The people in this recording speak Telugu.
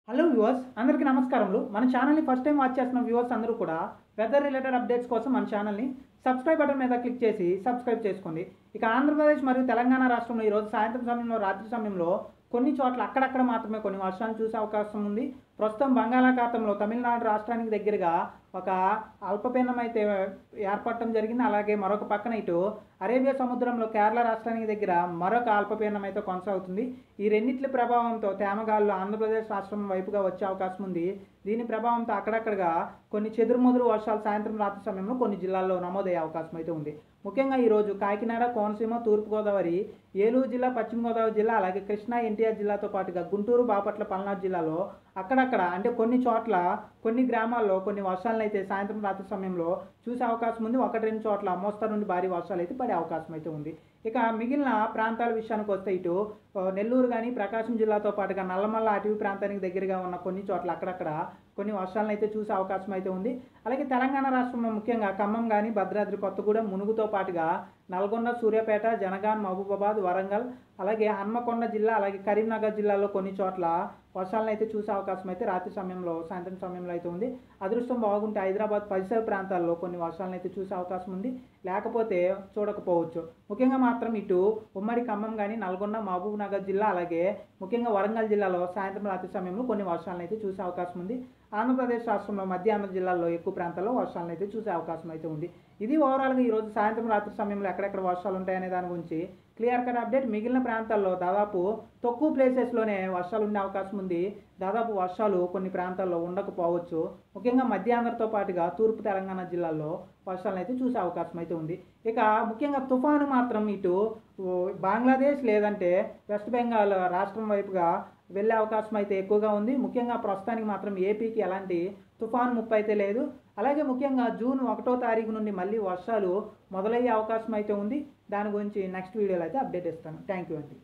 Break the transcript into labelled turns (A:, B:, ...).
A: హలో వ్యూవర్స్, అందరికీ నమస్కారములు. మన ఛానల్ని ఫస్ట్ టైం వాచ్ చేస్తున్న వ్యూవర్స్ అందరూ కూడా వెదర్ రిలేటెడ్ అప్డేట్స్ కోసం మన ఛానల్ని సబ్స్క్రైబ్ బటన్ మీద క్లిక్ చేసి సబ్స్క్రైబ్ చేసుకోండి. ఇక ఆంధ్రప్రదేశ్ మరియు తెలంగాణ రాష్ట్రంలో ఈరోజు సాయంత్రం సమయంలో, రాత్రి సమయంలో కొన్ని చోట్ల అక్కడక్కడ మాత్రమే కొన్ని వర్షాలు చూసే అవకాశం ఉంది. ప్రస్తుతం బంగాళాఖాతంలో తమిళనాడు రాష్ట్రానికి దగ్గరగా ఒక అల్పపీడనం అయితే ఏర్పడటం జరిగింది. అలాగే మరొక పక్కన ఇటు అరేబియా సముద్రంలో కేరళ రాష్ట్రానికి దగ్గర మరొక అల్పపీడనం అయితే కొనసాగుతుంది. ఈ రెండింటి ప్రభావంతో తేమగాళ్ళు ఆంధ్రప్రదేశ్ రాష్ట్రం వైపుగా వచ్చే అవకాశం ఉంది. దీని ప్రభావంతో అక్కడక్కడగా కొన్ని చెదురుమదురు వర్షాలు సాయంత్రం రాత్రి సమయంలో కొన్ని జిల్లాల్లో నమోదయ్యే అవకాశం అయితే ఉంది. ముఖ్యంగా ఈరోజు కాకినాడ, కోనసీమ, తూర్పుగోదావరి, ఏలూరు జిల్లా, పశ్చిమ గోదావరి జిల్లా, అలాగే కృష్ణా, ఎన్టీఆర్ జిల్లాతో పాటుగా గుంటూరు, బాపట్ల, పల్నాడు జిల్లాలో అక్కడక్కడ అంటే కొన్ని చోట్ల కొన్ని గ్రామాల్లో కొన్ని వర్షాలను అయితే సాయంత్రం రాత్రి సమయంలో చూసే అవకాశం ఉంది. ఒకటి రెండు చోట్ల మోస్తరు నుండి భారీ వర్షాలు అయితే పడే అవకాశం అయితే ఉంది. ఇక మిగిలిన ప్రాంతాల విషయానికి వస్తే ఇటు నెల్లూరు కానీ, ప్రకాశం జిల్లాతో పాటుగా నల్లమల్ల అటవీ ప్రాంతానికి దగ్గరగా ఉన్న కొన్ని చోట్ల అక్కడక్కడ కొన్ని వర్షాలను అయితే చూసే అవకాశం అయితే ఉంది. అలాగే తెలంగాణ రాష్ట్రంలో ముఖ్యంగా ఖమ్మం కానీ, భద్రాద్రి కొత్తగూడెం, మునుగుతో పాటుగా నల్గొండ, సూర్యాపేట, జనగాం, మహబూబాబాద్, వరంగల్, అలాగే హన్మకొండ జిల్లా, అలాగే కరీంనగర్ జిల్లాలో కొన్ని చోట్ల వర్షాలను అయితే చూసే అవకాశం అయితే రాత్రి సమయంలో, సాయంత్రం సమయంలో అయితే ఉంది. అదృష్టం బాగుంటే హైదరాబాద్ పరిసర ప్రాంతాల్లో కొన్ని వర్షాలను అయితే చూసే అవకాశం ఉంది, లేకపోతే చూడకపోవచ్చు. ముఖ్యంగా మాత్రం ఇటు ఉమ్మడి ఖమ్మం కానీ, నల్గొండ, మహబూబ్ నగర్ జిల్లా, అలాగే ముఖ్యంగా వరంగల్ జిల్లాలో సాయంత్రం రాత్రి సమయంలో కొన్ని వర్షాలను అయితే చూసే అవకాశం ఉంది. ఆంధ్రప్రదేశ్ రాష్ట్రంలో మధ్యాహ్న జిల్లాల్లో ఎక్కువ ప్రాంతాల్లో వర్షాలను అయితే చూసే అవకాశం అయితే ఉంది. ఇది ఓవరాల్గా ఈరోజు సాయంత్రం రాత్రి సమయంలో ఎక్కడెక్కడ వర్షాలు ఉంటాయనే దాని గురించి క్లియర్ కట్ అప్డేట్. మిగిలిన ప్రాంతాల్లో దాదాపు తక్కువ ప్లేసెస్లోనే వర్షాలు ఉండే అవకాశం ఉంది. దాదాపు వర్షాలు కొన్ని ప్రాంతాల్లో ఉండకపోవచ్చు. ముఖ్యంగా మధ్య ఆంధ్రతో పాటుగా తూర్పు తెలంగాణ జిల్లాల్లో వర్షాలను అయితే చూసే అవకాశం అయితే ఉంది. ఇక ముఖ్యంగా తుఫాను మాత్రం ఇటు బంగ్లాదేశ్ లేదంటే వెస్ట్ బెంగాల్ రాష్ట్రం వైపుగా వెళ్ళే అవకాశం అయితే ఎక్కువగా ఉంది. ముఖ్యంగా ప్రస్తుతానికి మాత్రం ఏపీకి ఎలాంటి తుఫాను ముప్పు అయితే లేదు. అలాగే ముఖ్యంగా జూన్ 1వ తారీఖు నుండి మళ్ళీ వర్షాలు మొదలయ్యే అవకాశం అయితే ఉంది. దాని గురించి నెక్స్ట్ వీడియోలో అయితే అప్డేట్ ఇస్తాను. థ్యాంక్ యూ అండి.